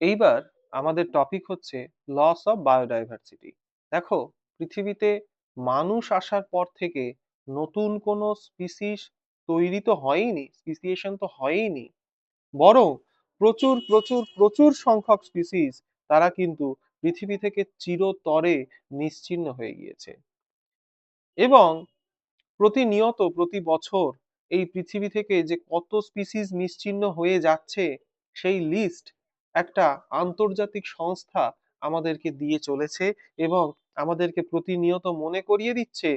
এইবার আমাদের টপিক হচ্ছে লস অফ বায়োডাইভার্সিটি। দেখো, পৃথিবীতে মানুষ আসার পর থেকে নতুন কোনো স্পিসিস তৈরি তো হয়ইনি, স্পিসিয়েশন তো হয়ইনি, বরং প্রচুর প্রচুর প্রচুর সংখ্যক স্পিসিস তারা কিন্তু পৃথিবী থেকে চিরতরে নিশ্চিহ্ন হয়ে গিয়েছে। এবং প্রতিনিয়ত প্রতি বছর এই পৃথিবী থেকে যে কত স্পিসিস নিশ্চিহ্ন হয়ে যাচ্ছে সেই লিস্ট একটা আন্তর্জাতিক সংস্থা আমাদেরকে দিয়ে চলেছে, এবং আমাদেরকে প্রতিনিয়ত মনে করিয়ে দিচ্ছে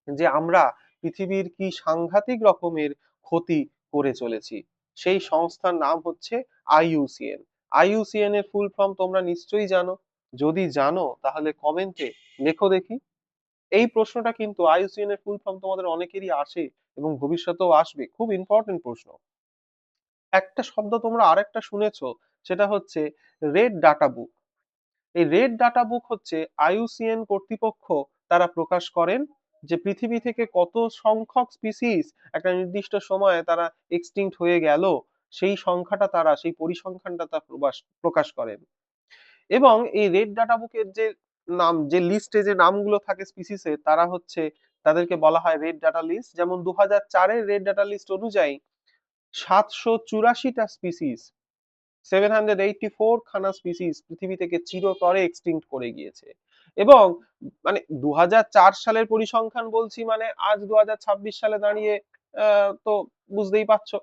যে আমরা পৃথিবীর কি সাংঘাতিক রকমের ক্ষতি করে চলেছি। সেই সংস্থার নাম হচ্ছে আইইউসিএন। আইইউসিএন এর ফুল ফর্ম তোমরা নিশ্চয়ই জানো। যদি জানো তাহলে কমেন্টে লেখো দেখি। এই প্রশ্নটা কিন্তু আইইউসিএন এর ফুল ফর্ম তোমাদের অনেকেরই আসে এবং ভবিষ্যতেও আসবে, খুব ইম্পর্টেন্ট প্রশ্ন। একটা শব্দ তোমরা আরেকটা শুনেছো, সেটা হচ্ছে রেড ডাটা বুক। এই রেড ডাটা বুক হচ্ছে আইইউসিএন কর্তৃপক্ষ তারা প্রকাশ করেন যে পৃথিবী থেকে কত সংখ্যক স্পিসিস একটা নির্দিষ্ট সময়ে তারা এক্সটিংক্ট হয়ে গেল, সেই সংখ্যাটা তারা, সেই পরিসংখ্যানটা তারা প্রকাশ করেন। এবং এই রেড ডাটা বুকের যে নাম, যে লিস্টে যে নামগুলো থাকে স্পিসিসের, তারা হচ্ছে, তাদেরকে বলা হয় রেড ডাটা লিস্ট। যেমন 2004-এর রেড ডাটা লিস্ট অনুযায়ী 784টা স্পিসিস, 784 খানা স্পিসিস পৃথিবী থেকে চিরতরে এক্সটিংক্ট করে গিয়েছে। এবং মানে 2004 সালের পরিসংখ্যান বলছি, মানে আজ 2026 সালে দাঁড়িয়ে তো বুঝতেই পারছো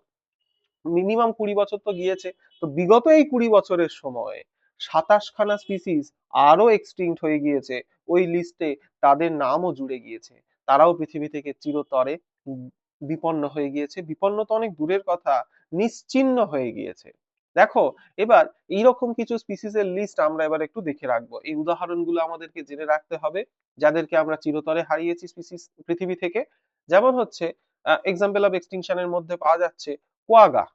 মিনিমাম 20 বছর তো গিয়েছে। তো বিগত এই 20 বছরের সময়ে 27 খানা স্পিসিস আরো এক্সটিংক্ট হয়ে গিয়েছে। ওই লিস্টে তাদের নামও জুড়ে গিয়েছে, তারাও পৃথিবী থেকে চিরতরে বিপন্ন হয়ে গিয়েছে। বিপন্ন তো অনেক দূরের কথা, নিশ্চিহ্ন হয়ে গিয়েছে। দেখো, এবার এইরকম কিছু স্পিসিসের লিস্ট আমরা এবার একটু দেখে রাখবো। এই উদাহরণগুলো আমাদেরকে জেনে রাখতে হবে, যাদেরকে আমরা চিরতরে হারিয়েছি স্পিসিস পৃথিবী থেকে। যেমন হচ্ছে এক্সাম্পল অফ এক্সটিংশনের মধ্যে পাওয়া যাচ্ছে কোয়াগা।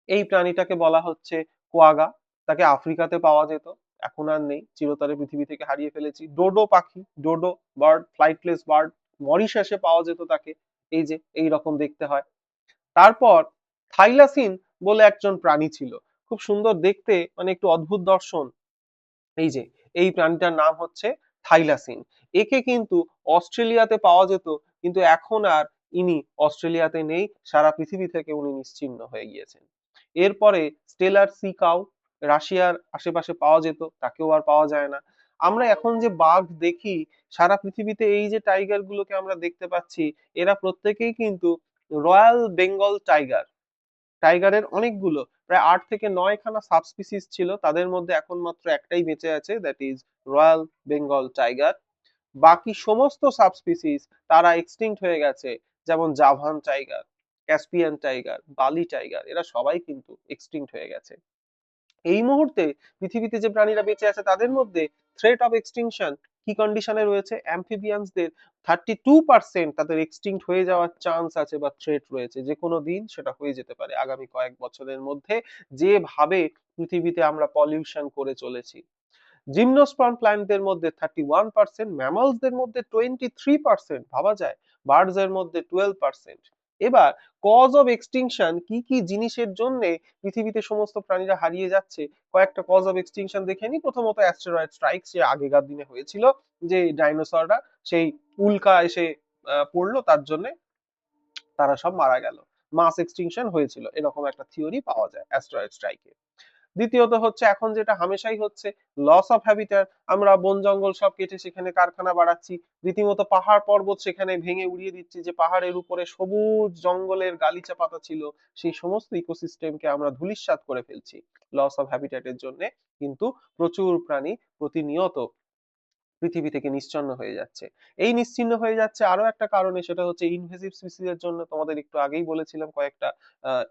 এই প্রাণীটাকে বলা হচ্ছে কোয়াগা। তাকে আফ্রিকাতে পাওয়া যেত, এখন আর নেই, চিরতরে পৃথিবী থেকে হারিয়ে ফেলেছি। ডোডো পাখি, ডোডো বার্ড, ফ্লাইটলেস বার্ড, মরিশাসে পাওয়া যেত তাকে। এই যে এই রকম দেখতে হয়। তারপর থাইলাসিন বলে একজন প্রাণী ছিল, খুব সুন্দর দেখতে, মানে একটু অদ্ভুত দর্শন। এই যে এই প্রাণীটার নাম হচ্ছে থাইলাসিন। একে কিন্তু অস্ট্রেলিয়াতে পাওয়া যেত, কিন্তু এখন আর ইনি অস্ট্রেলিয়াতে নেই, সারা পৃথিবী থেকে উনি নিশ্চিহ্ন হয়ে গিয়েছেন। এরপরে স্টেলার সি কাউ, রাশিয়ার আশেপাশে পাওয়া যেত, তাকেও আর পাওয়া যায় না। আমরা এখন যে বাঘ দেখি সারা পৃথিবীতে, এই যে টাইগার গুলোকে আমরা দেখতে পাচ্ছি, এরা প্রত্যেকেই কিন্তু রয়্যাল বেঙ্গল টাইগার। টাইগারের অনেকগুলো, প্রায় 8 থেকে 9 খানা সাবস্পিসিস ছিল, তাদের মধ্যে এখন মাত্র একটাই বেঁচে আছে, that is royal Bengal tiger. বাকি সমস্ত সাবস্পিসিস তারা এক্সটিংক্ট হয়ে গেছে। যেমন জাভান টাইগার, ক্যাসপিয়ান টাইগার, বালি টাইগার, এরা সবাই কিন্তু এক্সটিংক্ট হয়ে গেছে। এই মুহূর্তে পৃথিবীতে যে প্রাণীরা বেঁচে আছে তাদের মধ্যে থ্রেট অফ এক্সটিংশন কি কন্ডিশনে রয়েছে, অ্যাম্ফিবিয়ানসদের 32% তাদের এক্সটিংক্ট হয়ে যাওয়ার চান্স আছে বা থ্রেট রয়েছে, যে কোনো দিন সেটা হয়ে যেতে পারে আগামী কয়েক বছরের মধ্যে, যেভাবে পৃথিবীতে আমরা পলিউশন করে চলেছি। জিমনোস্পার্ম প্ল্যান্টদের মধ্যে 31%, ম্যামলসদের মধ্যে 23%, ভাবা যায়, বার্ডস এর মধ্যে 12%। এবার কজ অফ এক্সটিংশন কি কি জিনিসের জন্য পৃথিবীতে সমস্ত প্রাণীরা হারিয়ে যাচ্ছে, কয়েকটা কজ অফ এক্সটিংশন দেখে নি। প্রথমত অ্যাস্টেরয়েড স্ট্রাইক, যে আগেকার দিনে হয়েছিল, যে ডাইনোসররা সেই উল্কা এসে পড়লো, তার জন্য তারা সব মারা গেল, মাস এক্সটিংশন হয়েছিল, এরকম একটা থিওরি পাওয়া যায় অ্যাস্টেরয়েড স্ট্রাইকে। দ্বিতীয়ত হচ্ছে এখন যেটা হামেশাই হচ্ছে, লস অফ হ্যাবিটাট। আমরা বন জঙ্গল সব কেটে সেখানে কারখানা বাড়াচ্ছি, রীতিমতো পাহাড় পর্বত সেখানে ভেঙে উড়িয়ে দিচ্ছি, যে পাহাড়ের উপরে সবুজ জঙ্গলের গালিচা পাতা ছিল, সেই সমস্ত ইকোসিস্টেমকে আমরা ধূলিসাৎ করে ফেলছি লস অফ হ্যাবিটাটের জন্য। কিন্তু প্রচুর প্রাণী প্রতিনিয়ত পৃথিবী থেকে নিশ্চিহ্ন হয়ে যাচ্ছে। এই নিশ্চিহ্ন হয়ে যাচ্ছে আরো একটা কারণে, সেটা হচ্ছে ইনভেসিভ স্পিসিস এর জন্য। তোমাদের একটু আগেই বলেছিলাম কয়েকটা আহ,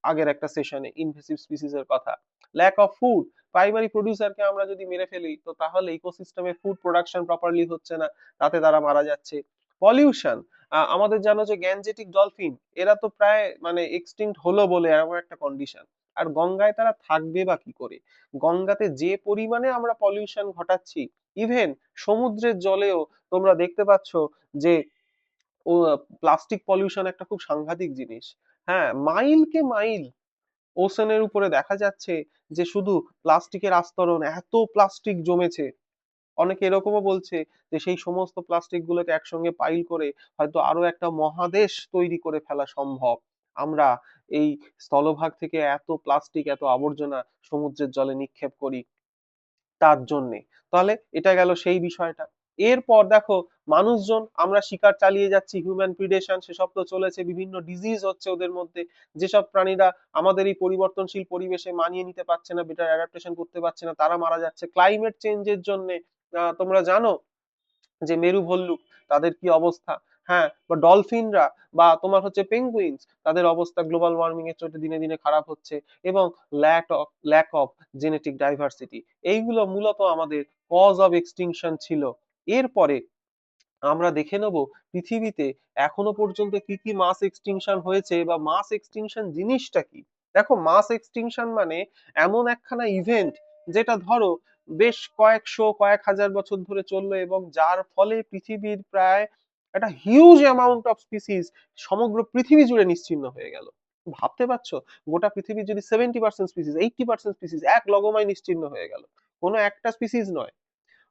আগের একটা সেশনে ইনভেসিভ স্পিসিস এর কথা। ল্যাক অফ ফুড, প্রাইমারি প্রডিউসারকে আমরা যদি মেরে ফেলি, তো তাহলে ইকোসিস্টেমে ফুড প্রোডাকশন প্রপারলি হচ্ছে না, তাতে তারা মারা যাচ্ছে। পলিউশন, আমাদের জানো যে গ্যাঞ্জেটিক ডলফিন, এরা তো প্রায় মানে এক্সটিংক্ট হলো বলে এরকম একটা কন্ডিশন। আর গঙ্গায় তারা থাকবে বা কি করে? গঙ্গাতে যে পরিমাণে আমরা পলিউশন ঘটাচ্ছি, ইভেন সমুদ্রের জলেও তোমরা দেখতে পাচ্ছ যে ও প্লাস্টিক পলিউশন একটা খুব সাংঘাতিক জিনিস। হ্যাঁ, মাইলকে মাইল ওশানের উপরে দেখা যাচ্ছে যে শুধু প্লাস্টিকের আস্তরণ, এত প্লাস্টিক জমেছে। অনেকে এরকমও বলছে যে সেই সমস্ত প্লাস্টিক গুলোকে একসঙ্গে পাইল করে হয়তো আরো একটা মহাদেশ তৈরি করে ফেলা সম্ভব। আমরা এই স্থলভাগ থেকে এত প্লাস্টিক, এত আবর্জনা সমুদ্রের জলে নিক্ষেপ করি তার জন্যে। তাহলে এটা গেল সেই বিষয়টা। এরপর দেখো, মানুষজন আমরা শিকার চালিয়ে যাচ্ছি, হিউম্যান প্রিডেশন সেসব তো চলেছে, বিভিন্ন ডিজিজ হচ্ছে ওদের মধ্যে। যেসব প্রাণীরা আমাদের এই পরিবর্তনশীল পরিবেশে মানিয়ে নিতে পারছে না, বেটার অ্যাডাপ্টেশন করতে পারছে না, তারা মারা যাচ্ছে ক্লাইমেট চেঞ্জের জন্য। তোমরা জানো যে মেরু ভল্লুক, তাদের কি অবস্থা। হ্যাঁ, বা ডলফিনরা, বা তোমার হচ্ছে পেঙ্গুইনস, তাদের অবস্থা গ্লোবাল ওয়ার্মিং এর চোটে দিনে দিনে খারাপ হচ্ছে। এবং ল্যাক অফ জেনেটিক ডাইভার্সিটি, এইগুলো মূলত আমাদের কজ অফ এক্সটিংশন ছিল। এরপরে আমরা দেখে নেব পৃথিবীতে এখনো পর্যন্ত কি কি মাস এক্সটিংশন হয়েছে, বা মাস এক্সটিংশন জিনিসটা কি। দেখো, মাস এক্সটিংশন মানে এমন একখানা ইভেন্ট যেটা ধরো বেশ কয়েকশো কয়েক হাজার বছর ধরে চললো, এবং যার ফলে পৃথিবীর প্রায় একটা হিউজ অ্যামাউন্ট অফ স্পিসিস সমগ্র পৃথিবী জুড়ে নিশ্চিহ্ন হয়ে গেল। ভাবতে পারছো, গোটা পৃথিবীর যদি 70% স্পিসিস, 80% স্পিসিস এক লগমায় নিশ্চিহ্ন হয়ে গেল। কোনো একটা স্পিসিস নয়,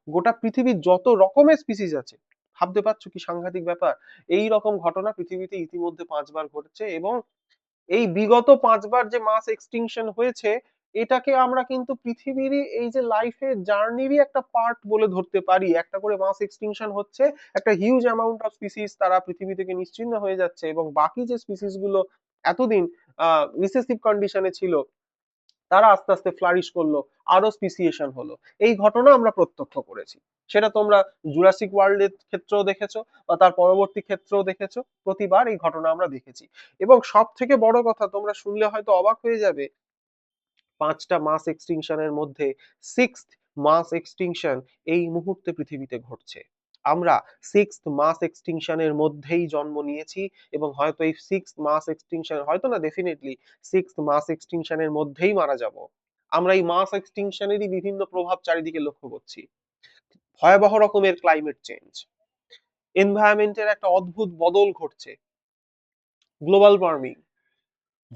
গোটা পৃথিবীর যত রকমের স্পিসিস আছে। ভাবতে পারছো কি সাংঘাতিক ব্যাপার। এই রকম ঘটনা পৃথিবীতে ইতিমধ্যে 5 বার ঘটেছে, এবং এই বিগত 5 বার যে মাস এক্সটিংশন হয়েছে, এটাকে আমরা কিন্তু পৃথিবীরই এই যে লাইফের জার্নিরই একটা পার্ট বলে ধরতে পারি। একটা করে মাস এক্সটিংশন হচ্ছে, একটা হিউজ অ্যামাউন্ট অফ স্পিসিস তারা পৃথিবী থেকে নিশ্চিহ্ন হয়ে যাচ্ছে, এবং বাকি যে স্পিসিস গুলো এতদিন রিসেসিভ কন্ডিশনে ছিল, তারা আস্তে আস্তে ফ্লারিশ করলো, আরো স্পিসিয়েশন হলো। এই ঘটনা আমরা প্রত্যক্ষ করেছি। সেটা তোমরা জুরাসিক ওয়ার্ল্ডের ক্ষেত্রেও দেখেছো, বা তার পরবর্তী ক্ষেত্রেও দেখেছো। প্রতিবার এই ঘটনা আমরা দেখেছি। এবং সব থেকে বড় কথা, তোমরা শুনলে হয়তো অবাক হয়ে যাবে, 5টা মাস এক্সটিংশনের মধ্যে সিক্সথ মাস এক্সটিংশন এই মুহূর্তে পৃথিবীতে ঘটছে। আমরা সিক্সথ মাস এক্সটিংশনের মধ্যেই জন্ম নিয়েছি, এবং হয়তো এই সিক্সথ মাস এক্সটিংশন, হয়তো না, ডেফিনেটলি সিক্সথ মাস এক্সটিংশনের মধ্যেই মারা যাব। আমরা এই মাস এক্সটিংশনেরই বিভিন্ন প্রভাব চারিদিকে লক্ষ্য করছি। ভয়াবহ রকমের ক্লাইমেট চেঞ্জ, এনভায়রনমেন্টের একটা অদ্ভুত বদল ঘটছে, গ্লোবাল ওয়ার্মিং,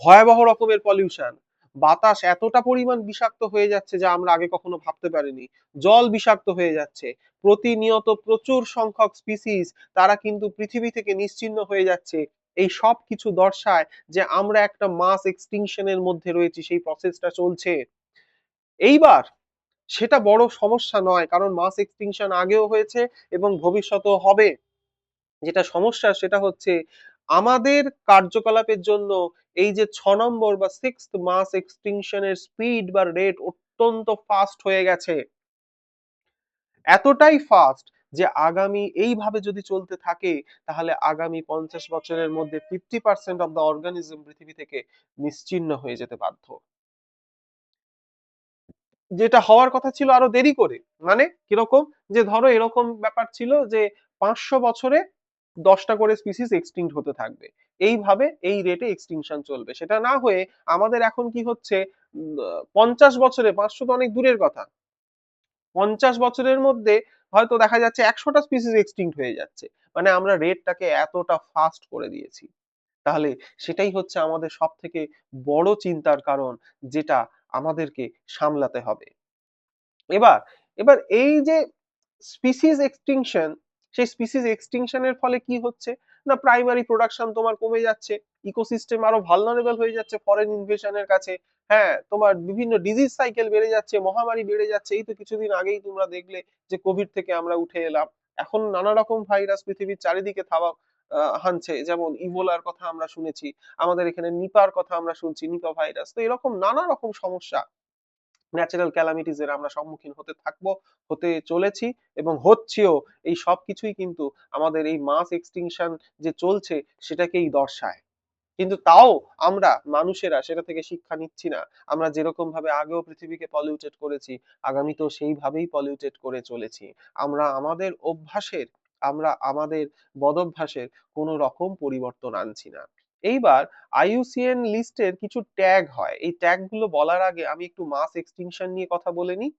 ভয়াবহ রকমের পলিউশন, বাতাস এতটা পরিমাণ বিষাক্ত হয়ে যাচ্ছে যা আমরা আগে কখনো ভাবতে পারিনি, জল বিষাক্ত হয়ে যাচ্ছে, প্রতিনিয়ত প্রচুর সংখ্যক স্পিসিস তারা কিন্তু পৃথিবী থেকে নিশ্চিহ্ন হয়ে যাচ্ছে। এই সব কিছু দর্শায় যে আমরা একটা মাস এক্সটিংশনের মধ্যে রয়েছি, সেই প্রসেসটা চলছে। এইবার সেটা বড় সমস্যা নয়, কারণ মাস এক্সটিংশন আগেও হয়েছে এবং ভবিষ্যতেও হবে। যেটা সমস্যা সেটা হচ্ছে আমাদের কার্যকলাপের জন্য এই যে 6 নম্বর বা সিক্সথ মাস এক্সটিংশনের স্পিড বা রেট অত্যন্ত ফাস্ট হয়ে গেছে। এতটাই ফাস্ট যে আগামী এইভাবে যদি চলতে থাকে, তাহলে আগামী 50 বছরের মধ্যে 50% অফ দ্য অর্গানিজম পৃথিবী থেকে নিশ্চিহ্ন হয়ে যেতে বাধ্য। যেটা হওয়ার কথা ছিল আরো দেরি করে। মানে কিরকম, যে ধরো এরকম ব্যাপার ছিল যে 500 বছরে 10টা করে স্পিসিস এক্সটিংক্ট হতে থাকবে, এইভাবে এই রেটে এক্সটিংশন চলবে। সেটা না হয়ে আমাদের এখন কি হচ্ছে, 50 বছরে, 500 তো অনেক দূরের কথা, 50 বছরের মধ্যে হয়তো দেখা যাচ্ছে 100টা স্পিসিস এক্সটিংক্ট হয়ে যাচ্ছে। মানে আমরা রেটটাকে এতটা ফাস্ট করে দিয়েছি। তাহলে সেটাই হচ্ছে আমাদের সব থেকে বড় চিন্তার কারণ, যেটা আমাদেরকে সামলাতে হবে। এবার এবার এই যে স্পিসিস এক্সটিংশন, সেই স্পিসিস এক্সটিংশনের ফলে কি হচ্ছে না, প্রাইমারি প্রোডাকশন তোমার কমে যাচ্ছে, ইকোসিস্টেম আরো ভালনারেবল হয়ে যাচ্ছে ফরেন ইনভেশনের কাছে। হ্যাঁ, তোমার বিভিন্ন ডিজিজ সাইকেল বেড়ে যাচ্ছে, মহামারী বেড়ে যাচ্ছে। এই তো কিছুদিন আগেই তোমরা দেখলে যে কোভিড থেকে আমরা উঠে এলাম, এখন নানা রকম ভাইরাস পৃথিবীর চারিদিকে থাবা হানছে। যেমন ইবোলার কথা আমরা শুনেছি, আমাদের এখানে নিপার কথা আমরা শুনছি, নিপা ভাইরাস। তো এরকম নানা রকম সমস্যা, ন্যাচারাল ক্যালামিটিস এর আমরা সম্মুখীন হতে থাকবো, হতে চলেছি, এবং হচ্ছিও। এই সব কিছুই কিন্তু আমাদের এই মাস এক্সটিংশন যে চলছে সেটাকেই দর্শায়। কিন্তু তাও আমরা মানুষেরা সেটা থেকে শিক্ষা নিচ্ছি না। আমরা যেরকম ভাবে আগেও পৃথিবীকে পলিউটেড করেছি, আগামীতেও সেইভাবেই পলিউটেড করে চলেছি। আমরা আমাদের অভ্যাসের, আমরা আমাদের বদভ্যাসের কোনো রকম পরিবর্তন আনছি না। এইবার আইইউসিএন লিস্টের কিছু ট্যাগ হয়, এই ট্যাগ গুলো বলার আগে আমি একটু মাস এক্সটিংশন নিয়ে কথা বলে নিই।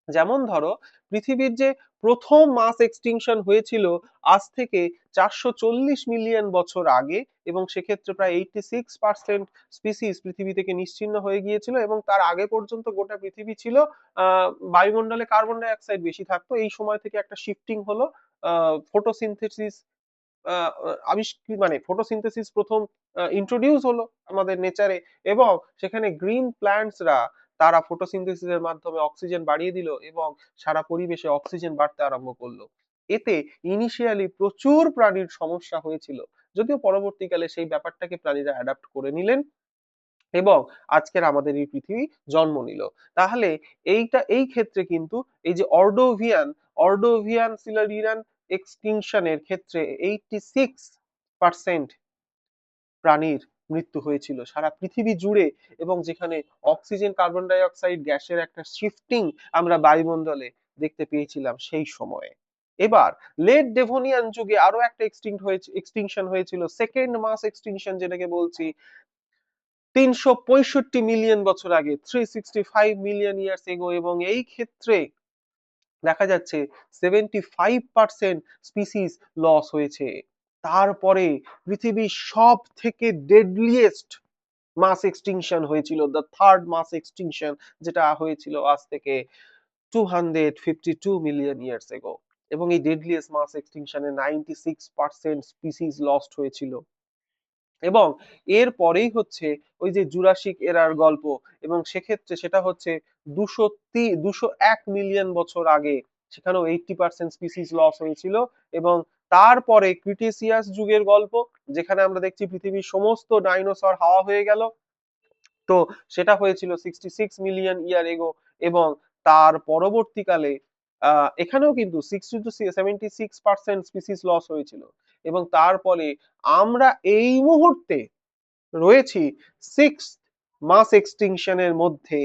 যেমন ধরো, পৃথিবীর যে প্রথম মাস এক্সটিংশন হয়েছিল আজ থেকে 440 মিলিয়ন বছর আগে, এবং সেক্ষেত্রে প্রায় 86% স্পিসিস পৃথিবী থেকে নিশ্চিহ্ন হয়ে গিয়েছিল, এবং তার আগে পর্যন্ত গোটা পৃথিবী ছিল বায়ুমণ্ডলে কার্বন ডাই অক্সাইড বেশি থাকতো। এই সময় থেকে একটা শিফটিং হলো, ফটোসিনথেসিস আবিষ্কৃত, মানে ফটোসিনথেসিস প্রথম ইন্ট্রোডিউস হলো আমাদের নেচারে, এবং সেখানে গ্রিন প্ল্যান্টসরা তারা ফটোসিনথেসিসের মাধ্যমে অক্সিজেন বাড়িয়ে দিল, এবং সারা পরিবেশে অক্সিজেন বাড়তে আরম্ভ করলো। এতে ইনিশিয়ালি প্রচুর প্রাণীর সমস্যা হয়েছিল, যদিও পরবর্তীকালে সেই ব্যাপারটাকে প্রাণীরা অ্যাডাপ্ট করে নিলেন, এবং আজকের আমাদের এই পৃথিবী জন্ম নিল। তাহলে এই ক্ষেত্রে কিন্তু এই যে অর্ডোভিয়ান সিলারিয়ান এক্সটিংশনের ক্ষেত্রে 86% প্রাণীর মৃত্যু হয়েছিল সারা পৃথিবী জুড়ে, এবং যেখানে অক্সিজেন কার্বন ডাই অক্সাইড গ্যাসের একটা শিফটিং আমরা বায়ুমণ্ডলে দেখতে পেয়েছিলাম সেই সময়ে। এবার লেট ডেভোনিয়ান যুগে আরো একটা এক্সটিংশন হয়েছিল, সেকেন্ড মাস এক্সটিংশন যেটাকে বলছি, 365 মিলিয়ন বছর আগে, 365 মিলিয়ন ইয়ার্স এগো, এবং এই ক্ষেত্রে দেখা যাচ্ছে 75% স্পিসিস লস হয়েছে। তারপরে পৃথিবীর সব থেকে ডেডলিয়েস্ট মাস এক্সটিংশন হয়েছিল, দ্য থার্ড মাস এক্সটিংশন, যেটা হয়েছিল আজ থেকে 252 মিলিয়ন ইয়ার্স এগো, এবং এই ডেডলিয়েস্ট মাস এক্সটিংশনে 96% স্পিসিস লস্ট হয়েছিল। এবং এর পরেই হচ্ছে ওই যে জুরাসিক এরার গল্প, এবং সেক্ষেত্রে সেটা হচ্ছে 201 মিলিয়ন বছর আগে, সেখানেও 80% স্পিসিস লস হয়েছিল। এবং তারপরে ক্রিটেসিয়াস যুগের গল্প, যেখানে আমরা দেখছি পৃথিবীর সমস্ত ডাইনোসর হাওয়া হয়ে গেল, তো সেটা হয়েছিল 66 মিলিয়ন ইয়ার এগো। এবং তার পরবর্তীকালে এখানেও কিন্তু 60 to 76% স্পিসিস লস হয়েছিল। এবং তারপরে আমরা এই মুহূর্তে রয়েছি সিক্স মাস এক্সটিংশনের মধ্যে,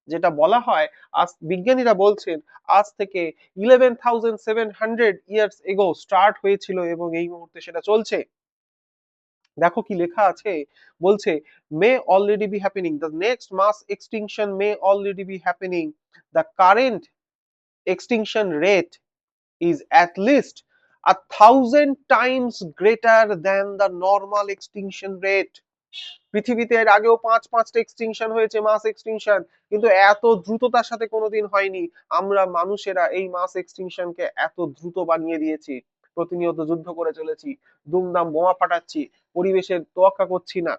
যেটা বলা হয়, আজ বিজ্ঞানীরা বলছেন আজ থেকে 11,700 ইয়ার্স স্টার্ট হয়েছিল, এবং এই মুহূর্তে সেটা চলছে। দেখো কি লেখা আছে, বলছে may already be happening, the next mass extinction may already be happening, the current extinction rate is at least 1,000 times greater than the normal extinction rate. পৃথিবীতে এর আগেও পাঁচটা এক্সটিংশন হয়েছে, মাস এক্সটিংশন, কিন্তু এত দ্রুততার সাথে কোনোদিন হয়নি। আমরা মানুষেরা এই মাস এক্সটিংশনকে এত দ্রুত বানিয়ে দিয়েছি, প্রতিনিয়ত যুদ্ধ করে চলেছি, দুমদাম বোমা ফাটাচ্ছি, পরিবেশের তোয়াক্কা করছি না,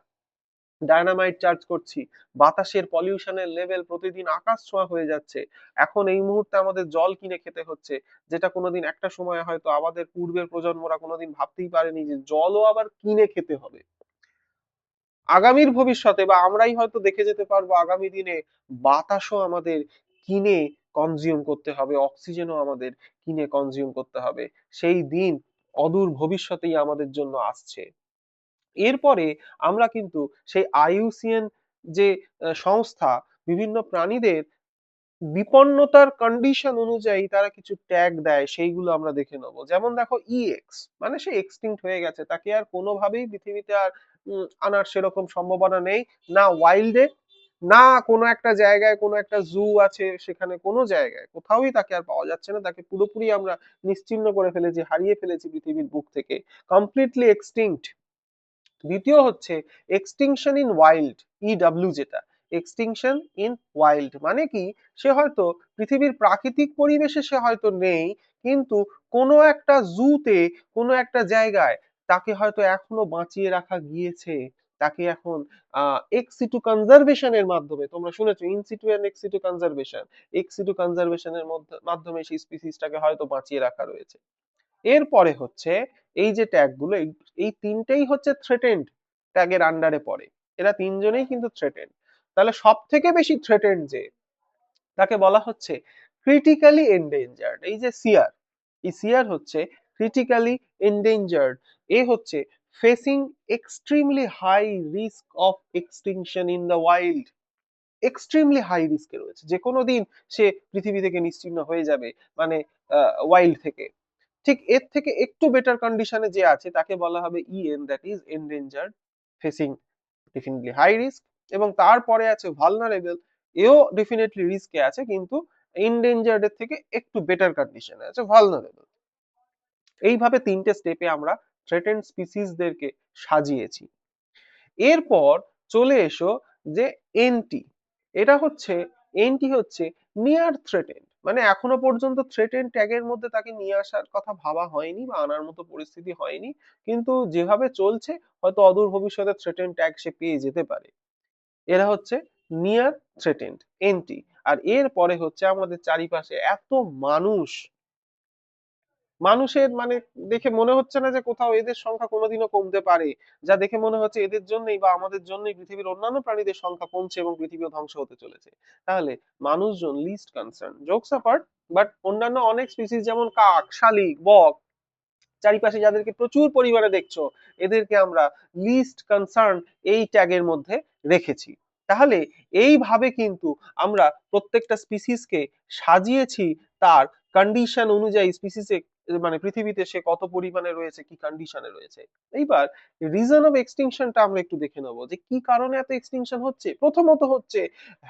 ডায়নামাইট চার্জ করছি, বাতাসের পলিউশনের লেভেল প্রতিদিন আকাশ ছোঁয়া হয়ে যাচ্ছে। এখন এই মুহূর্তে আমাদের জল কিনে খেতে হচ্ছে, যেটা কোনোদিন একটা সময় হয়তো আমাদের পূর্বের প্রজন্মরা কোনোদিন ভাবতেই পারেনি যে জলও আবার কিনে খেতে হবে। আগামীর ভবিষ্যতে বা আমরাই হয়তো দেখে যেতে পারবো আগামী দিনে বাতাসও আমাদের কিনে কনজিউম করতে হবে, অক্সিজেনও আমাদের কিনে কনজিউম করতে হবে। সেই দিন অদূর ভবিষ্যতেই আমাদের জন্য আসছে। এরপরে আমরা কিন্তু সেই আইইউসিএন যে সংস্থা বিভিন্ন প্রাণীদের বিপন্নতার কন্ডিশন অনুযায়ী তারা কিছু ট্যাগ দেয়, সেইগুলো আমরা দেখে নেবো। যেমন দেখো, ইএক্স মানে সে এক্সটিংক্ট হয়ে গেছে, তাকে আর কোনোভাবেই পৃথিবীতে আর আনার সেরকম সম্ভাবনা নেই, না ওয়াইল্ডে, না কোনো একটা জায়গায়, কোনো একটা জু আছে সেখানে, কোনো জায়গায় কোথাওই তাকে আর পাওয়া যাচ্ছে না, তাকে পুরোপুরি আমরা নিশ্চিহ্ন করে ফেলেছি, হারিয়ে ফেলেছি পৃথিবীর বুক থেকে, কমপ্লিটলি এক্সটিংক্ট। দ্বিতীয় হচ্ছে এক্সটিংশন ইন ওয়াইল্ড, ইডব্লিউ, যেটা এক্সটিংশন ইন ওয়াইল্ড মানে কি, সে হয়তো পৃথিবীর প্রাকৃতিক পরিবেশে সে হয়তো নেই, কিন্তু কোনো একটা জুতে, কোনো একটা জায়গায় তাকে হয়তো এখনো বাঁচিয়ে রাখা গিয়েছে। তাকে এখন এক্সিটু কনজারভেশনের মাধ্যমে, তোমরা শুনেছো in situ and ex situ conservation, ex situ কনজারভেশনের মাধ্যমে সেই স্পিসিসটাকে হয়তো বাঁচিয়ে রাখা রয়েছে। এরপরে হচ্ছে এই যে ট্যাগ গুলো, এই তিনটেই হচ্ছে থ্রেটেন্ড ট্যাগের আন্ডারে পড়ে, এরা তিনজনেই কিন্তু থ্রেটেন্ড। তাহলে সব থেকে বেশি থ্রেটেন্ড যে, তাকে বলা হচ্ছে ক্রিটিক্যালি এন্ডেঞ্জার্ড। এই যে সিয়ার, এই সিয়ার হচ্ছে ক্রিটিক্যালি এন্ডেঞ্জার্ড। এ হচ্ছে facing extremely high risk of extinction in the wild, extremely high রিস্কে রয়েছে, যে কোনো দিন সে পৃথিবী থেকে নিশ্চিহ্ন হয়ে যাবে, মানে ওয়াইল্ড থেকে। ঠিক এর থেকে একটু বেটার কন্ডিশনে যে আছে তাকে বলা হবে EN, that is endangered, facing definitely high risk. এবং তারপরে আছে ভালনারেবল, এও ডেফিনেটলি রিস্কে আছে, কিন্তু এন্ডেঞ্জার্ড এর থেকে একটু বেটার কন্ডিশনে আছে, ভালনারেবল। এইভাবে তিনটে স্টেপে আমরা থ্রেটেন্ড স্পিসিসদেরকে সাজিয়েছি। এরপর চলে এসো যে এনটি। এটা হচ্ছে, এনটি হচ্ছে নিয়ার থ্রেটেন্ড, মানে এখনো পর্যন্ত থ্রেটেন্ড ট্যাগের মধ্যে তাকে নিয়ে আসার কথা ভাবা হয়নি বা আনার মতো পরিস্থিতি হয়নি, কিন্তু যেভাবে চলছে হয়তো অদূর ভবিষ্যতে থ্রেটেন্ড ট্যাগ সে পেয়ে যেতে পারে। এরা হচ্ছে নিয়ার থ্রেটেন্ড, এনটি। আর এর পরে হচ্ছে আমাদের চারিপাশে এত মানুষ, মানুষের মানে দেখে মনে হচ্ছে না যে কোথাও এদের সংখ্যা কোনোদিনও কমতে পারে, যা দেখে মনে হচ্ছে এদের জন্যই বা আমাদের জন্যই পৃথিবীর অন্যান্য প্রাণীদের সংখ্যা কমছে এবং পৃথিবীও ধ্বংস হতে চলেছে। তাহলে মানুষজন least concern, jokes apart, but অন্যান্য অনেক স্পিসিস যেমন কাক, শালিক, বক, চারিপাশে যাদেরকে প্রচুর পরিমাণে দেখছো, এদেরকে আমরা লিস্ট কনসার্ন এই ট্যাগের মধ্যে রেখেছি। তাহলে এইভাবে কিন্তু আমরা প্রত্যেকটা স্পিসিসকে সাজিয়েছি তার কন্ডিশন অনুযায়ী, স্পিসিসে মানে পৃথিবীতে সে কত পরিমাণে রয়েছে, কি কন্ডিশনে রয়েছে। এইবার রিজন অফ এক্সটিংশনটা আমরা একটু দেখে নেবো যে কি কারণে এত এক্সটিংশন হচ্ছে। প্রথমত হচ্ছে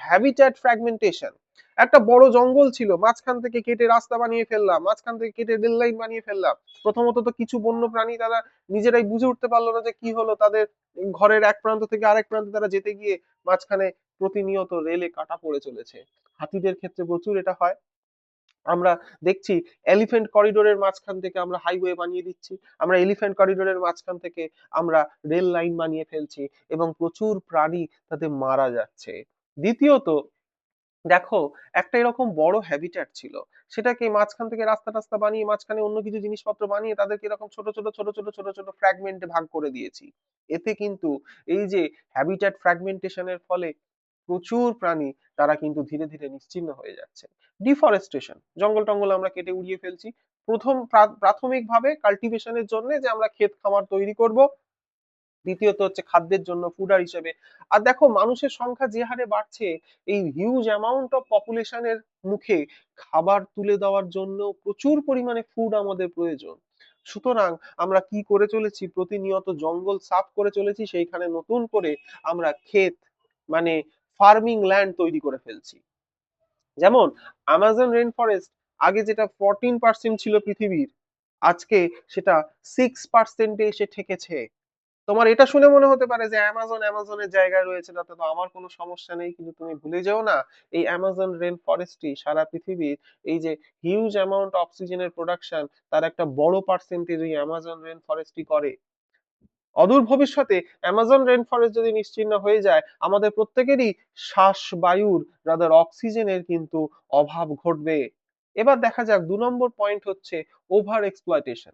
হ্যাবিট্যাট ফ্র্যাগমেন্টেশন। একটা বড় জঙ্গল ছিল, মাঝখান থেকে কেটে রাস্তা বানিয়ে ফেললাম, মাঝখান থেকে কেটে রেল লাইন বানিয়ে ফেললাম। প্রথমত তো কিছু বন্য প্রাণী তারা নিজেরাই বুঝে উঠতে পারলো না যে কি হলো, তাদের ঘরের এক প্রান্ত থেকে আরেক প্রান্তে তারা যেতে গিয়ে মাঝখানে প্রতিনিয়ত রেলে কাটা পড়ে চলেছে। হাতিদের ক্ষেত্রে প্রচুর এটা হয়। আমরা দেখছি এলিফ্যান্ট করিডোরের মাঝখান থেকে আমরা হাইওয়ে বানিয়ে দিচ্ছি, আমরা এলিফ্যান্ট করিডোরের মাঝখান থেকে আমরা রেল লাইন বানিয়ে ফেলছি এবং প্রচুর প্রাণী তাতে মারা যাচ্ছে। দ্বিতীয়ত দেখো, একটা এরকম বড় হ্যাবিট্যাট ছিল, সেটাকে মাঝখান থেকে রাস্তা টাস্তা বানিয়ে মাঝখানে অন্য কিছু জিনিসপত্র বানিয়ে তাদেরকে এরকম ছোট ছোট ছোট ছোট ছোট ছোট ফ্র্যাগমেন্টে ভাগ করে দিয়েছি। এতে কিন্তু এই যে হ্যাবিট্যাট ফ্র্যাগমেন্টেশনের ফলে প্রচুর প্রাণী তারা কিন্তু ধীরে ধীরে নিশ্চিহ্ন হয়ে যাচ্ছে। ডিফরেস্টেশন, জঙ্গল টঙ্গল আমরা কেটে উড়িয়ে ফেলছি প্রথম প্রাথমিকভাবে কাল্টিভেশনের জন্য, যে আমরা ক্ষেত খামার তৈরি করব। দ্বিতীয়ত হচ্ছে খাদ্যের জন্য, ফুডার হিসেবে। আর দেখো মানুষের সংখ্যা যে হারে বাড়ছে, এই হিউজ অ্যামাউন্ট অফ পপুলেশনের মুখে খাবার তুলে দেওয়ার জন্য প্রচুর পরিমাণে ফুড আমাদের প্রয়োজন। সুতরাং আমরা কি করে চলেছি, প্রতিনিয়ত জঙ্গল সাফ করে চলেছি, সেইখানে নতুন করে আমরা ক্ষেত মানে ফার্মিং ল্যান্ড তৈরি করে ফেলছি। যেমন আমাজন রেন ফরেস্ট আগে যেটা 14% ছিল পৃথিবীর, আজকে সেটা 6%-এ এসে ঠেকেছে। তোমার এটা শুনে মনে হতে পারে যে অ্যামাজনের জায়গায় রয়েছে, তাতে তো আমার কোনো সমস্যা নেই, কিন্তু তুমি ভুলে যেও না এই অ্যামাজন রেন ফরেস্টই সারা পৃথিবীর এই যে হিউজ অ্যামাউন্ট অক্সিজেনের প্রোডাকশন, তার একটা বড় পার্সেন্টেজ ওই অ্যামাজন রেন ফরেস্টই করে। অদূর ভবিষ্যতে অ্যামাজন রেন ফরেস্ট যদি নিশ্চিহ্ন হয়ে যায়, আমাদের প্রত্যেকেরই শ্বাস বায়ুর রাদার অক্সিজেনের কিন্তু অভাব ঘটবে। এবার দেখা যাক 2 নম্বর পয়েন্ট হচ্ছে ওভার এক্সপ্লয়টেশন।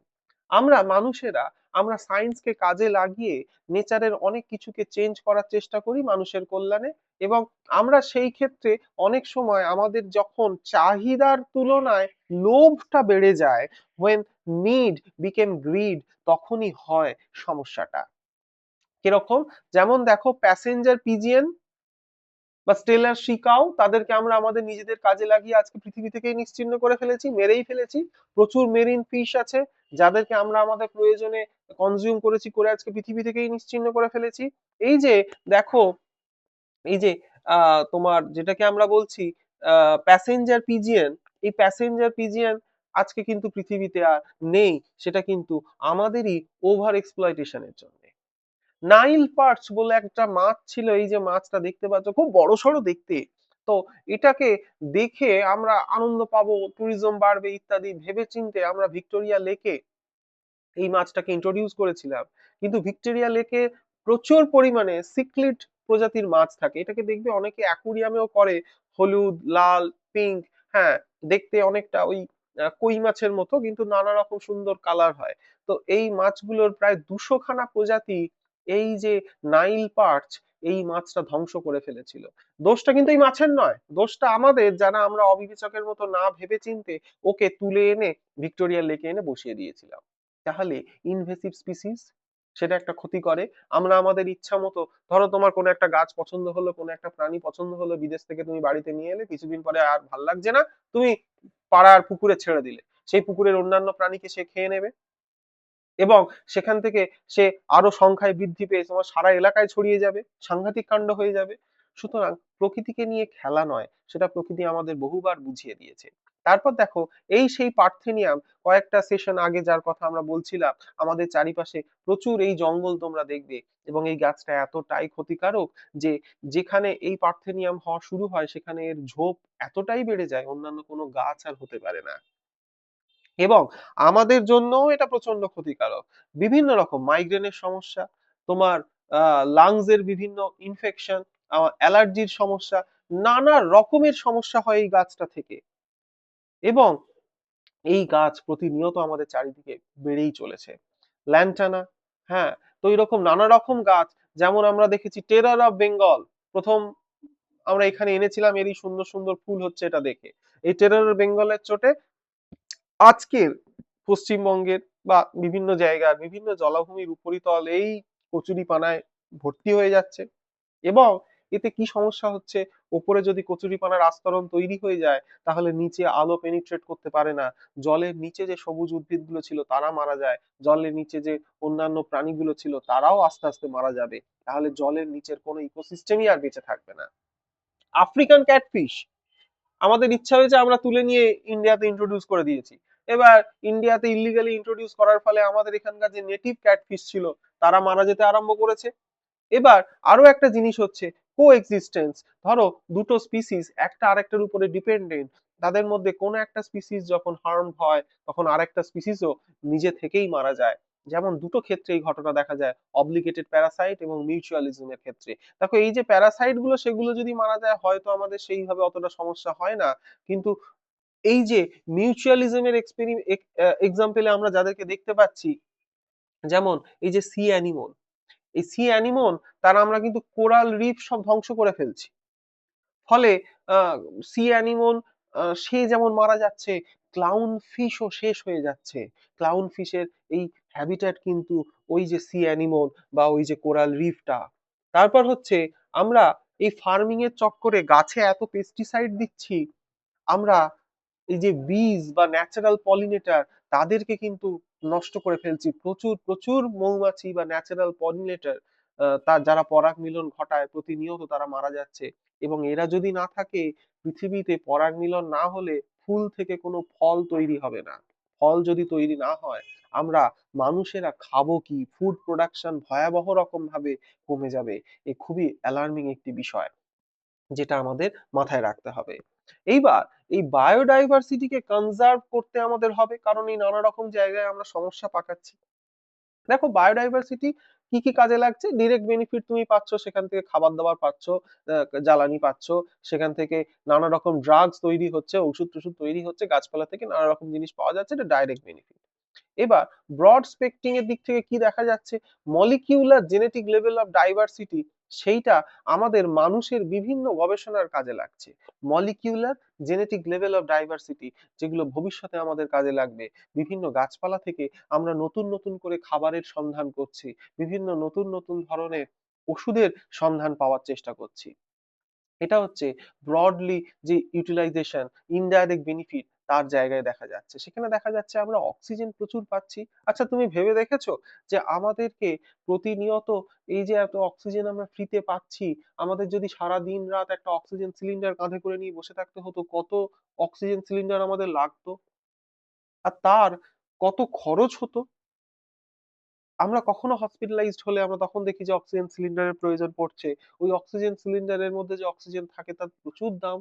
আমরা মানুষেরা, আমরা সায়েন্সকে কাজে লাগিয়ে নেচারের অনেক কিছুকে চেঞ্জ করার চেষ্টা করি মানুষের কল্যাণে, এবং আমরা সেই ক্ষেত্রে অনেক সময় আমাদের যখন চাহিদার তুলনায় লোভটা বেড়ে যায়, when need became greed, তখনই হয় সমস্যাটা। কিরকম? যেমন দেখো প্যাসেঞ্জার পিজিএন বা স্টেলার শিকাও, তাদেরকে আমরা আমাদের নিজেদের কাজে লাগিয়ে আজকে পৃথিবী থেকেই নিশ্চিহ্ন করে ফেলেছি, মেরেই ফেলেছি। প্রচুর মেরিন ফিশ আছে যাদেরকে আমরা আমাদের প্রয়োজনে কনজিউম করেছি, করে আজকে পৃথিবী থেকেই নিশ্চিহ্ন করে ফেলেছি। এই যে দেখো, এই যে তোমার যেটাকে আমরা বলছি প্যাসেঞ্জার পিজিএন, এই প্যাসেঞ্জার পিজিএন আজকে কিন্তু পৃথিবীতে আর নেই, সেটা কিন্তু আমাদেরই ওভার এক্সপ্লয়টেশনের জন্য। নাইল পার্চ বলে একটা মাছ ছিল, এই যে মাছটা দেখতে পাচ্ছ খুব বড় সড়ো দেখতে, তো এটাকে দেখে আমরা আনন্দ পাবো, ট্যুরিজম বাড়বে ইত্যাদি ভেবে চিন্তে আমরা ভিক্টোরিয়া লেকে এই মাছটাকে ইন্ট্রোডিউস করেছিলাম। কিন্তু ভিক্টোরিয়া লেকে প্রচুর পরিমাণে সিক্লিড প্রজাতির মাছ থাকে, এটাকে দেখবে অনেকে অ্যাকুরিয়ামেও করে, হলুদ, লাল, পিঙ্ক, হ্যাঁ, দেখতে অনেকটা ওই কই মাছের মতো, কিন্তু নানা রকম সুন্দর কালার হয়। তো এই মাছগুলোর প্রায় 200 খানা প্রজাতি এই যে নাইল পার্চ, এই মাছটা ধ্বংস করে ফেলেছিল। দোষটা কিন্তু এই মাছের নয়, দোষটা আমাদের, যারা আমরা অবিবেচকের মতো না ভেবে চিন্তে ওকে তুলে এনে ভিক্টোরিয়া লেকে এনে বসিয়ে দিয়েছিলাম। তাহলে ইনভেসিভ স্পিসিস, সেটা একটা ক্ষতি করে। আমরা আমাদের ইচ্ছা মতো, ধরো তোমার কোনো একটা গাছ পছন্দ হলো, কোনো একটা প্রাণী পছন্দ হলো, বিদেশ থেকে তুমি বাড়িতে নিয়ে এলে, কিছুদিন পরে আর ভাল লাগছে না, তুমি পাড়ার পুকুরে ছেড়ে দিলে, সেই পুকুরের অন্যান্য প্রাণীকে সে খেয়ে নেবে এবং সেখান থেকে সে আরো সংখ্যায় বৃদ্ধি পেয়ে তোমার সারা এলাকায় ছড়িয়ে যাবে, সাংঘাতিক কাণ্ড হয়ে যাবে। সুতরাং প্রকৃতিকে নিয়ে খেলা নয়, সেটা প্রকৃতি আমাদের বহুবার বুঝিয়ে দিয়েছে। তারপর দেখো, এই সেই পার্থেনিয়াম, কয়েকটা সেশন আগে যার কথা আমরা বলছিলাম, আমাদের চারিপাশে প্রচুর এই জঙ্গল তোমরা দেখবে, এবং এই গাছটা এতটাই ক্ষতিকারক যে যেখানে এই পার্থেনিয়াম হওয়া শুরু হয় সেখানে এর ঝোপ এতটাই বেড়ে যায় অন্যান্য কোনো গাছ আর হতে পারে না। এবং আমাদের জন্যও এটা প্রচন্ড ক্ষতিকারক। বিভিন্ন রকম মাইগ্রেনের সমস্যা, তোমার লাংস এর বিভিন্ন ইনফেকশন, অ্যালার্জির সমস্যা, নানা রকমের সমস্যা হয় এই গাছটা থেকে। এবং এই গাছ প্রতিনিয়ত আমাদের চারিদিকে বেড়েই চলেছে। ল্যান্টানা, হ্যাঁ, তো এরকম নানা রকম গাছ, যেমন আমরা দেখেছি টেরার অফ বেঙ্গল, প্রথম আমরা এখানে এনেছিলাম, এরই সুন্দর সুন্দর ফুল হচ্ছে এটা দেখে। এই টেরার বেঙ্গলের চোটে আজকের পশ্চিমবঙ্গের বা বিভিন্ন জায়গার বিভিন্ন জলাভূমির উপরিতল এই কচুরিপানায় ভর্তি হয়ে যাচ্ছে। এবং এতে কি সমস্যা হচ্ছে, ওপরে যদি কচুরিপানার আস্তরণ তৈরি হয়ে যায় তাহলে নিচে আলো পেনিট্রেট করতে পারে না, জলের নিচে যে সবুজ উদ্ভিদগুলো ছিল তারা মারা যায়, জলের নিচে যে অন্যান্য প্রাণীগুলো ছিল তারাও আস্তে আস্তে মারা যাবে, তাহলে জলের নিচের কোনো ইকোসিস্টেমই আর বেঁচে থাকবে না। আফ্রিকান ক্যাটফিশ আমাদের ইচ্ছা হয়েছে আমরা তুলে নিয়ে ইন্ডিয়াতে ইন্ট্রোডিউস করে দিয়েছি। এবার ইন্ডিয়াতে ইলিগালি ইন্ট্রোডিউস করার ফলে আমাদের এখানকার যে নেটিভ ক্যাটফিশ ছিল তারা মারা যেতে আরম্ভ করেছে। এবার আরো একটা জিনিস হচ্ছে কো এক্সিস্টেন্স। ধরো দুটো স্পিসিস একটা আরেকটার উপরে ডিপেন্ডেন্ট, তাদের মধ্যে কোনো একটা স্পিসিস যখন হার্ম হয় তখন আরেকটা স্পিসিসও নিজে থেকেই মারা যায়। যেমন দুটো ক্ষেত্রে এই ঘটনা দেখা যায়, অব্লিগেটেড প্যারাসাইট এবং মিউচুয়ালিজমের ক্ষেত্রে। দেখো এই যে প্যারাসাইট গুলো সেগুলো যদি মারা যায় হয়তো আমাদের সেইভাবে অতটা সমস্যা হয় না, কিন্তু এই যে মিউচুয়ালিজমের এক্সাম্পলে আমরা যাদেরকে দেখতে পাচ্ছি, যেমন এই যে সি অ্যানিমল, এই সি অ্যানিমন তারা আমরা কিন্তু কোরাল রিফ সব ধ্বংস করে ফেলছি। ফলে সি অ্যানিমন সে যেমন মারা যাচ্ছে, ক্লাউন ফিশও শেষ হয়ে যাচ্ছে। ক্লাউন ফিশের এই হ্যাবিট্যাট কিন্তু ওই যে সি অ্যানিমন বা ওই যে কোরাল রিফটা। তারপর হচ্ছে আমরা এই ফার্মিং এর চক্করে গাছে এত পেস্টিসাইড দিচ্ছি, আমরা এই যে বীজ বা ন্যাচারাল পলিনেটর তাদেরকে কিন্তু নষ্ট করে ফেলছি। প্রচুর প্রচুর মৌমাছি বা ন্যাচারাল পলিনেটর তার যারা পরাগ মিলন ঘটায় প্রতিনিয়ত তারা মারা যাচ্ছে। এবং এরা যদি না থাকে, পৃথিবীতে পরাগ মিলন না হলে ফুল থেকে কোনো ফল তৈরি হবে না। ফল যদি তৈরি না হয় আমরা মানুষেরা খাবো কি, ফুড প্রোডাকশন ভয়াবহ রকম ভাবে কমে যাবে। এ খুবই অ্যালার্মিং একটি বিষয় যেটা আমাদের মাথায় রাখতে হবে। এইবার এই বায়োডাইভার্সিটিকে কনজার্ভ করতে আমাদের হবে, কারণ এই নানা রকম জায়গায় আমরা সমস্যা পাকাচ্ছি। দেখো বায়োডাইভার্সিটি কি কি কাজে লাগছে, ডিরেক্ট বেনিফিট তুমি পাচ্ছ, সেখান থেকে খাবার দাবার পাচ্ছ, জ্বালানি পাচ্ছ, সেখান থেকে নানা রকম ড্রাগস তৈরি হচ্ছে, ওষুধ টষুধ তৈরি হচ্ছে, গাছপালা থেকে নানা রকম জিনিস পাওয়া যাচ্ছে, এটা ডাইরেক্ট বেনিফিট। এবার ব্রড স্পেকট্রিং এর দিক থেকে কি দেখা যাচ্ছে, molecular genetic level of diversity সেইটা আমাদের মানুষের বিভিন্ন গবেষণার কাজে লাগছে। Molecular genetic level of diversity যেগুলো ভবিষ্যতে আমাদের কাজে লাগবে। বিভিন্ন গাছপালা থেকে আমরা নতুন নতুন করে খাবারের সন্ধান করছি, বিভিন্ন নতুন নতুন ধরনের ওষুধের সন্ধান পাওয়ার চেষ্টা করছি। এটা হচ্ছে ব্রডলি যে ইউটিলাইজেশন, ইনডাইরেক্ট বেনিফিট তার জায়গায় দেখা যাচ্ছে। সেখানে দেখা যাচ্ছে আমরা অক্সিজেন প্রচুর পাচ্ছি। আচ্ছা তুমি ভেবে দেখেছো যে আমাদেরকে প্রতিনিয়ত এই যে এত অক্সিজেন আমরা ফ্রিতে পাচ্ছি, আমাদের যদি সারা দিন রাত একটা অক্সিজেন সিলিন্ডার কাঁধে করে নিয়ে বসে থাকতে হতো, কত অক্সিজেন সিলিন্ডার আমাদের লাগতো, আর তার কত খরচ হতো। আমরা কখনো হসপিটালাইজড হলে আমরা তখন দেখি যে অক্সিজেন সিলিন্ডারের প্রয়োজন পড়ছে। ওই অক্সিজেন সিলিন্ডারের মধ্যে যে অক্সিজেন থাকে তার প্রচুর দাম।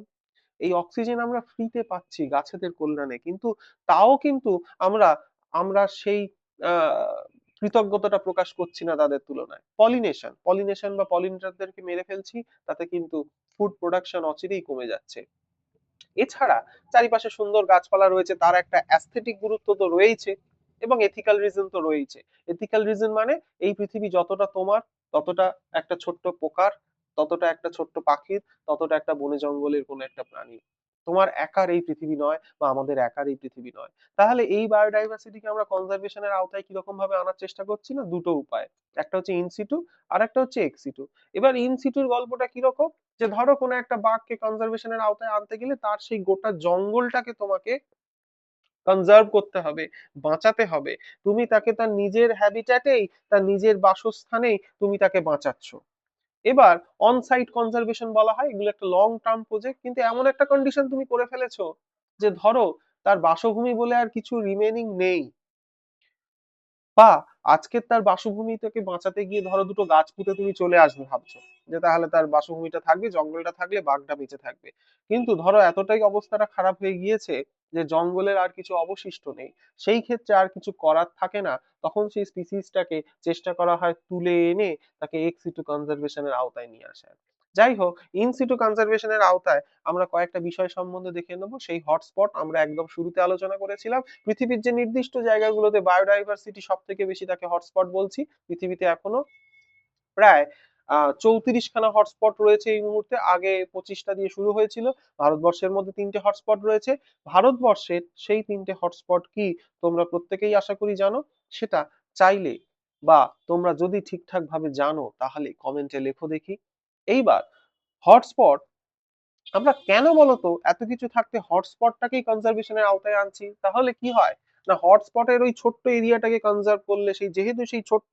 এই অক্সিজেন আমরা ফ্রিতে পাচ্ছি গাছেদের কল্যাণে, কিন্তু তাও কিন্তু আমরা আমরা সেই কৃতজ্ঞতাটা প্রকাশ করছি না তাদের তুলনায়। পলিনেশন পলিনেশন বা পলিনেটরদেরকে মেরে ফেলছি, তাতে কিন্তু ফুড প্রোডাকশন অচিরেই কমে যাচ্ছে। এছাড়া চারিপাশে সুন্দর গাছপালা রয়েছে, তার একটা অ্যাস্থেটিক গুরুত্ব তো রয়েইছে, এবং এথিক্যাল রিজন তো রয়েছে। এথিক্যাল রিজন মানে এই পৃথিবী যতটা তোমার, ততটা একটা ছোট্ট পোকার, ততটা একটা ছোট্ট পাখির, ততটা একটা বনে জঙ্গলের কোনো একটা প্রাণী। তোমার একার এই পৃথিবী নয় বা আমাদের একার এই পৃথিবী নয়। তাহলে এই বায়োডাইভার্সিটিকে আমরা কনজারভেশনের আওতায় কিরকম ভাবে আনার চেষ্টা করছি না, দুটো উপায়। একটা হচ্ছে ইনসিটু, আর একটা হচ্ছে এক্সিটু। এবার ইনসিটুর গল্পটা কিরকম, যে ধরো কোনো একটা বাঘকে কনজারভেশনের আওতায় আনতে গেলে তার সেই গোটা জঙ্গলটাকে তোমাকে কনজার্ভ করতে হবে, বাঁচাতে হবে। তুমি তাকে তার নিজের হ্যাবিট্যাটেই, তার নিজের বাসস্থানেই তুমি তাকে বাঁচাচ্ছ। এবার অন সাইট কনজারভেশন বলা হয়, এগুলো একটা লং টার্ম প্রজেক্ট, কিন্তু এমন একটা কন্ডিশন তুমি করে ফেলেছো যে ধরো তার বাসভূমি বলে আর কিছু রিমেনিং নেই, বা আজকের তার বাসভূমি থেকে বাঁচাতে গিয়ে ধরো দুটো গাছ পুঁতে তুমি চলে আসবে ভাবছো যে তাহলে তার বাসভূমিটা থাকবে, জঙ্গলটা থাকলে বাঘটা বেঁচে থাকবে। কিন্তু ধরো এতটাই অবস্থাটা খারাপ হয়ে গিয়েছে যে জঙ্গলের আর কিছু অবশিষ্ট নেই, সেই ক্ষেত্রে আর কিছু করার থাকে না, তখন সেই স্পিসিসটাকে চেষ্টা করা হয় তুলে এনে তাকে এক্স সিটু কনজারভেশনের আওতায় নিয়ে আসা। যাই হোক, ইন সিটু কনজারভেশনের আওতায় আমরা কয়েকটা বিষয় সম্বন্ধে দেখে নেব। সেই হটস্পট আমরা একদম শুরুতে আলোচনা করেছিলাম, পৃথিবীর যে নির্দিষ্ট জায়গাগুলোতে বায়োডাইভার্সিটি সব থেকে বেশি, তাকে হটস্পট বলছি। পৃথিবীতে এখনো প্রায় 34খানা হটস্পট রয়েছে এই মুহূর্তে, আগে 25টা দিয়ে শুরু হয়েছিল। ভারতবর্ষের মধ্যে 3টে হটস্পট রয়েছে। ভারতবর্ষের সেই 3টে হটস্পট কি তোমরা প্রত্যেকেই আশা করি জানো, সেটা চাইলে বা তোমরা যদি ঠিকঠাক ভাবে জানো তাহলে কমেন্টে লেখো দেখি। এইবার হটস্পট আমরা কেন বলতো এত কিছু থাকতে হটস্পটটাকেই কনজারভেশনের আওতায় আনছি, তাহলে কি হয় না, হটস্পটের ওই ছোট্ট এরিয়াটাকে কনজার্ভ করলে, সেই যেহেতু সেই ছোট্ট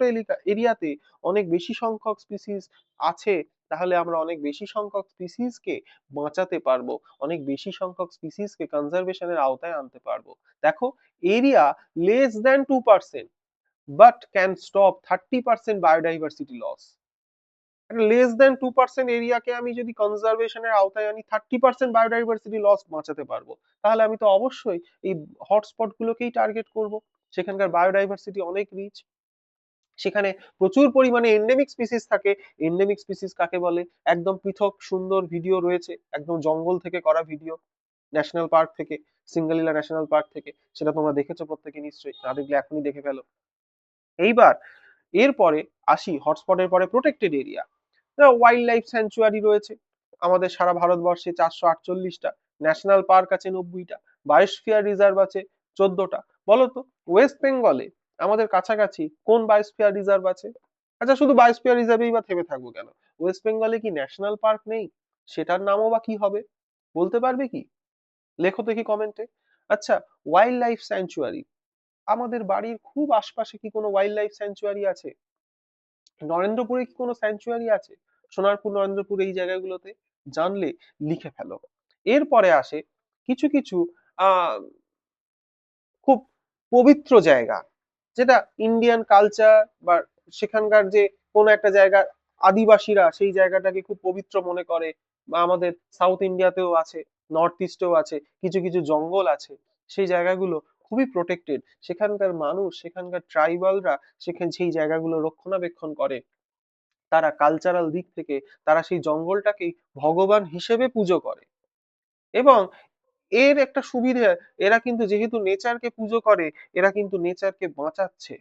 এরিয়াতে অনেক বেশি সংখ্যক স্পিসিস আছে, তাহলে আমরা অনেক বেশি সংখ্যক স্পিসিসকে বাঁচাতে পারবো, অনেক বেশি সংখ্যক স্পিসিসকে কনজারভেশনের আওতায় আনতে পারবো। দেখো, area less than 2% but can stop 30% biodiversity loss. less than 2% এরিয়াকে আমি যদি কনজারভেশনের আওতায় আনি, 30% বায়োডাইভার্সিটি লস বাঁচাতে পারবো, তাহলে আমি তো অবশ্যই এই হটস্পট গুলোকেই টার্গেট করব। সেখানকার বায়োডাইভার্সিটি অনেক রিচ, সেখানে প্রচুর পরিমাণে এন্ডেমিক স্পিসিস থাকে। এন্ডেমিক স্পিসিস কাকে বলে, একদম পৃথক সুন্দর ভিডিও রয়েছে, একদম জঙ্গল থেকে করা ভিডিও, ন্যাশনাল পার্ক থেকে, সিঙ্গালিলা ন্যাশনাল পার্ক থেকে, সেটা তোমরা দেখেছো প্রত্যেকে নিশ্চয়ই, না দেখলে এখনই দেখে ফেলো। এইবার এরপরে আসি হটস্পটের পরে protected area. Wild life sanctuary রয়েছে আমাদের সারা ভারতবর্ষে 448টা, ন্যাশনাল পার্ক আছে 90টা, বায়োস্ফিয়ার রিজার্ভ আছে 14টা। বলতো ওয়েস্ট বেঙ্গলে আমাদের কাছাকাছি কোন বায়োস্ফিয়ার রিজার্ভ আছে? আচ্ছা, শুধু বায়োস্ফিয়ার রিজার্ভেই বা থেমে থাকবো কেন, ওয়েস্ট বেঙ্গলে কি ন্যাশনাল পার্ক নেই? সেটার নামও বা কি হবে, বলতে পারবে কি? লেখো দেখি কমেন্টে। আচ্ছা, ওয়াইল্ড লাইফ স্যাংচুয়ারি, আমাদের বাড়ির খুব আশপাশে কি কোনো ওয়াইল্ড লাইফ স্যাংচুয়ারি আছে? নরেন্দ্রপুরে কি কোনো স্যাংচুয়ারি আছে? সোনারপুর, নরেন্দ্রপুর, এই জায়গাগুলোতে জানলে লিখে ফেলো। এরপরে আসে কিছু কিছু আহ খুব পবিত্র জায়গা, যেটা ইন্ডিয়ান কালচার বা সেখানকার যে কোনো একটা জায়গার আদিবাসীরা সেই জায়গাটাকে খুব পবিত্র মনে করে, বা আমাদের সাউথ ইন্ডিয়াতেও আছে, নর্থ ইস্টেও আছে, কিছু কিছু জঙ্গল আছে, সেই জায়গাগুলো খুবই প্রোটেক্টেড। সেখানকার মানুষ, সেখানকার ট্রাইবালরা সেখানে সেই জায়গাগুলো রক্ষণাবেক্ষণ করে। তারা কালচারাল দিক থেকে তারা সেই জঙ্গলটাকেই ভগবান হিসেবে পুজো করে। এবং এর একটা সুবিধা, এরা কিন্তু যেহেতু নেচারকে পুজো করে, এরা কিন্তু নেচারকে বাঁচাচ্ছে।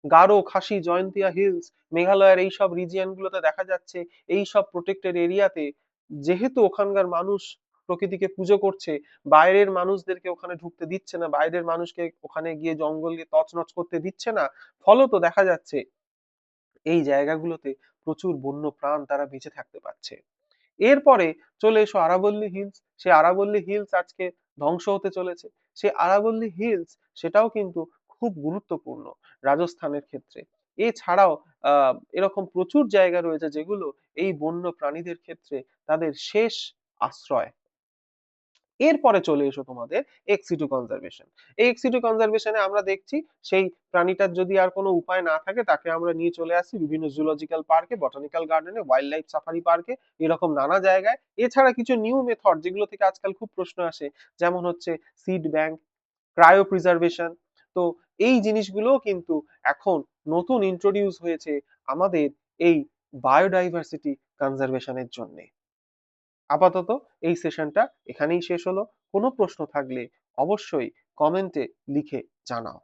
গারো, খাসি, জয়ন্তিয়া হিলস, মেঘালয়ের এই সব রিজিয়ন গুলোতে দেখা যাচ্ছে এই সব প্রোটেক্টেড এরিয়াতে, যেহেতু ওখানকার মানুষ প্রকৃতিকে পুজো করছে, বাইরের মানুষদেরকে ওখানে ঢুকতে দিচ্ছে না, বাইরের মানুষকে ওখানে গিয়ে জঙ্গলকে তছনছ করতে দিচ্ছে না, ফলত দেখা যাচ্ছে এই জায়গাগুলোতে প্রচুর বন্য প্রাণ তারা বেঁচে থাকতে পারছে। এরপরে চলে এসো আরাবল্লী হিলস। সেই আরাবল্লী হিলস আজকে ধ্বংস হতে চলেছে। সেই আরাবল্লী হিলস সেটাও কিন্তু খুব গুরুত্বপূর্ণ রাজস্থানের ক্ষেত্রে। এছাড়াও এরকম প্রচুর জায়গা রয়েছে যেগুলো এই বন্য প্রাণীদের ক্ষেত্রে তাদের শেষ আশ্রয়। এরপরে চলে এসো তোমাদের এক্সিটু কনজারভেশন। এই এক্সিটু কনজারভেশনে আমরা দেখছি সেই প্রাণীটার যদি আর কোনো উপায় না থাকে, তাকে আমরা নিয়ে চলে আসি বিভিন্ন জুলজিক্যাল পার্কে, বটানিক্যাল গার্ডেনে, ওয়াইল্ড লাইফ সাফারি পার্কে, এরকম নানা জায়গায়। এছাড়া কিছু নিউ মেথড যেগুলো থেকে আজকাল খুব প্রশ্ন আসে, যেমন হচ্ছে সিড ব্যাংক, ক্রায়ো প্রিজার্ভেশন। তো এই জিনিসগুলোও কিন্তু এখন নতুন ইন্ট্রোডিউস হয়েছে আমাদের এই বায়োডাইভার্সিটি কনজারভেশনের জন্য। আপাতত এই সেশনটা এখানেই শেষ হলো। কোনো প্রশ্ন থাকলে অবশ্যই কমেন্টে লিখে জানাও।